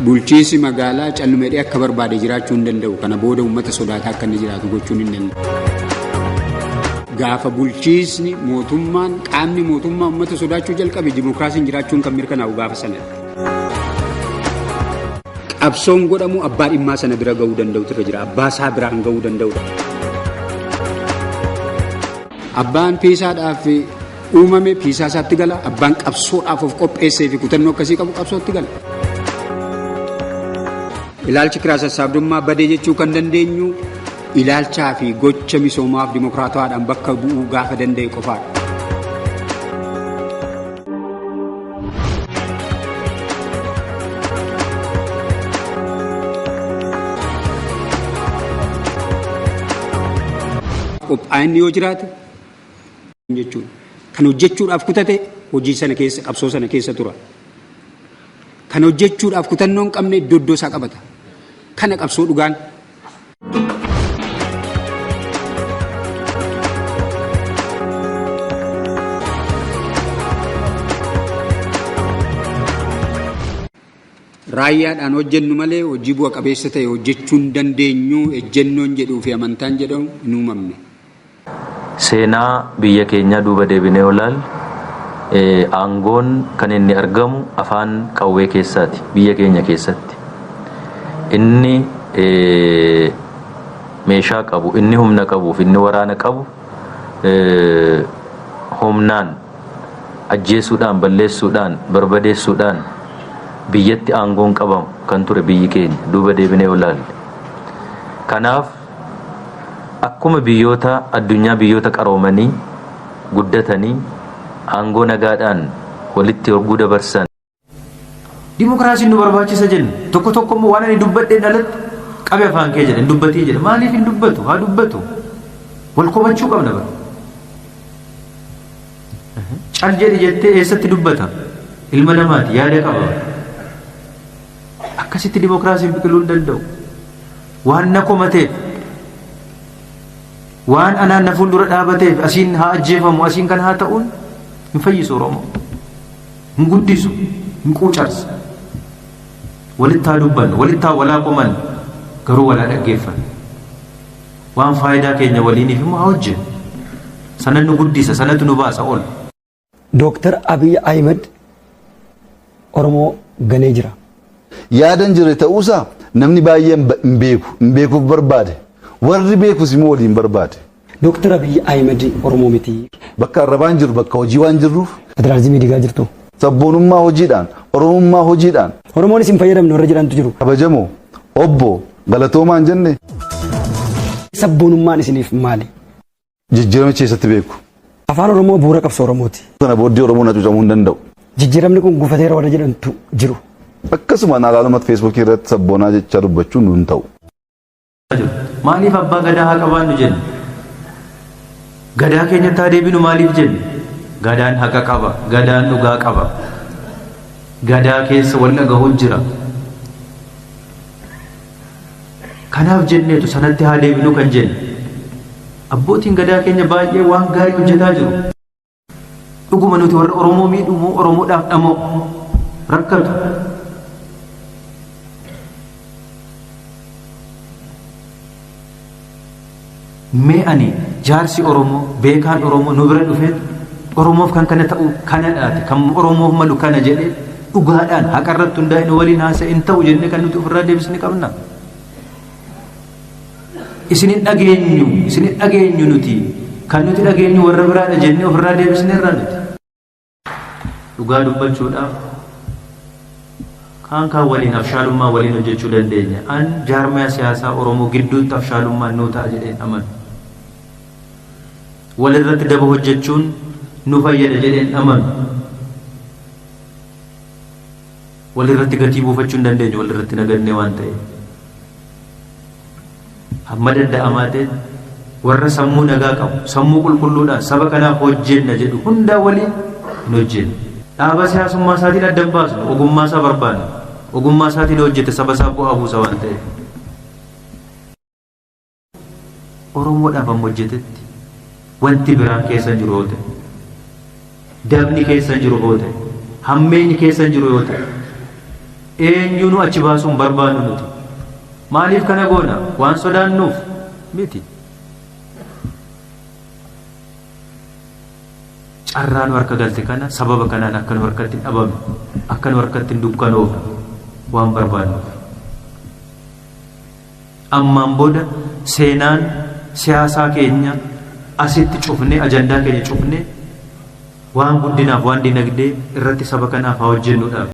bulchiinsi magaalaa callumadhee akka barbaade jiraachuu hin danda'u. Kana booda uummata sodaataa akka inni jiraatu gochuun hin danda'u. Gaafa bulchiinsi mootummaan qaamni mootummaa uummata sodaachuu jalqabe dimokiraasiin jiraachuun kan mirkanaa'u gaafa sanadha. Qabsoon godhamu abbaa dhimmaa sana bira ga'uu danda'utu irra jira. Abbaa isaa biraan ga'uu danda'udha. Abbaan piisaadhaaf uumame piisaa isaatti gala. Abbaan qabsoodhaaf of qopheessee fi kutannoo akkasii qabu qabsootti gala. Ilaalchi kiraa sassaabdummaa badee jechuu kan dandeenyu ilaalchaa fi gocha misoomaaf dimokiraatawaadhaan bakka bu'uu gaafa danda'e qofaadha. Qophaa'inni yoo jiraate jechuudha. Kan hojjechuudhaaf kutate hojii sana keessa qabsoo sana keessa tura. Kan hojjechuudhaaf kutannoo hin qabne iddoo isaa qabata. Kana qabsoo dhugaan. Raayyaadhaan hojjennu malee hojii bu'a qabeessa ta'e hojjechuu hin dandeenyu ejjennoon jedhuu fi amantaan jedhamu hin uumamne. Seenaa biyya keenyaa duuba deebinee ilaalle aangoon kan inni argamu afaan qawwee keessaati biyya keenya keessatti. Inni meeshaa qabu, inni humna qabuuf, inni waraana qabu humnaan ajjeesuudhaan, balleessuudhaan, barbadeessuudhaan biyyatti aangoon qabamu kan ture biyyi keenya duuba deebinee ilaalle. Kanaaf akkuma biyyoota addunyaa biyyoota qaroomanii guddatanii aangoo nagaadhaan walitti horguu dabarsan. Dimokiraasiin nu barbaachisa jenna. Tokko tokko immoo waan ani dubbadheen alatti qabe afaan kee jedhan dubbatii jedha. Maaliif hin dubbatu? Haa dubbatu. Wal komachuu qabna bara. Cal jedhi jettee eessatti dubbata? Ilma namaati yaada qaba. Akkasitti dimokiraasiin biqiluu hin danda'u. Waan na komateef waan anaan na fuuldura dhaabateef asiin haa ajjeefamu asiin kan haa ta'uun hin fayyisu Oromoo. Hin guddisu, hin quucarsa. Walitti haa dubbannu, walitti haa walaa qomannu, garuu walaa dhaggeeffannu. Waan faayidaa keenya waliiniif immoo haa hojjennu. Sana nu guddisa, sanatu nu baasa ol. Dooktar Abiy Ahmed Oromoo ganee jira. Yaadan jire ta'uusaa namni baay'een hin beekuuf barbaade. Warri beekus immoo waliin barbaade. Dooktar Abiy Ahmed Oromoo miti. Bakka arrabaan jiru bakka hojii waan jirruuf. Federaalizimii digaa jirtu. Sabboonummaa hojiidhaan, Oromummaa hojiidhaan. Oromoonis hin fayyadamne warra jedhantu jiru. Kabajamoo, obbo, galatoomaan jenne. Sabboonummaan isiniif maali? Jijjiirama keessatti beeku. Afaan Oromoo bu'uura qabsoo Oromooti. Kana booddee Oromoon hacuucamuu hin danda'u. Jijjiiramni kun gufateera warra jedhantu jiru. Akkasuma alaalumatti feesbuukii irratti sabboonaa jechaa dubbachuun nu hin ta'u. Maaliif abbaa gadaa haa qabaannu jenna? Gadaa keenyatti haa deebinu maaliif jenna? Gadaan haqa qaba, gadaan dhugaa qaba. Gadaa keessa wal dhagahuun jira. Kanaaf jenneetu sanatti haa deebinu kan jenna. Abbootiin gadaa keenya baay'ee waan gaarii hojjetaa jiru. Dhuguma nuti warra Oromoo miidhumoo Oromoodhaaf dhamoo rakkatu. Mee ani jaarsi Oromoo beekaan Oromoo nu bira dhufee Oromoof kan kana ta'u kanadhaati kan Oromoof malu kana jedhee dhugaadhaan haqarratti hundaa'e waliin haasa'e hin ta'u jennee kan nuti ofirraa deebisne qabna. Isinin dhageenyu nuti kan nuti dhageenyu warra biraadha jennee ofirraa deebisne irraa nuti. Dhugaa dubbachuudhaaf kaan waliin afshaalummaa waliin hojjechuu dandeenya. An jaarmaya siyaasaa Oromoo gidduutti afshaalummaan nuu ta'a jedheen amanu. Walirratti daba hojjechuun nu fayyada jedheen amanu. Walirratti gatii buufachuu hin dandeenyu walirratti nagannee waan ta'eef. Hamma danda'amaa ta'e warra sammuu nagaa qabu sammuu qulqulluudhaan saba kanaaf hojjenna jedhu hundaa waliin hin hojjennu. Dhaaba siyaasummaa isaatiin adda hin baasnu ogummaa isaa barbaanna. Ogummaa isaatiin hojjete saba isaa bu'aa buusa waan ta'eef. Oromoodhaaf amma hojjetetti wanti biraan keessa jiru yoo ta'e, dabni keessa jiru yoo ta'e, hammeenyi keessa jiru yoo ta'e, eenyu nu achi baasuun barbaannu nuti. Maaliif kana goona? Waan sodaannuuf miti. Carraa nu harka galte kana sababa kanaan akka nu harkatti hin dhabamne, akka nu harkatti hin dukkanoofne waan barbaannuuf. Ammaan booda seenaan siyaasaa keenya asitti cufne, ajandaa keenya cufne waan guddinaaf waan dinagdee irratti saba kanaaf haa hojjennuudhaaf.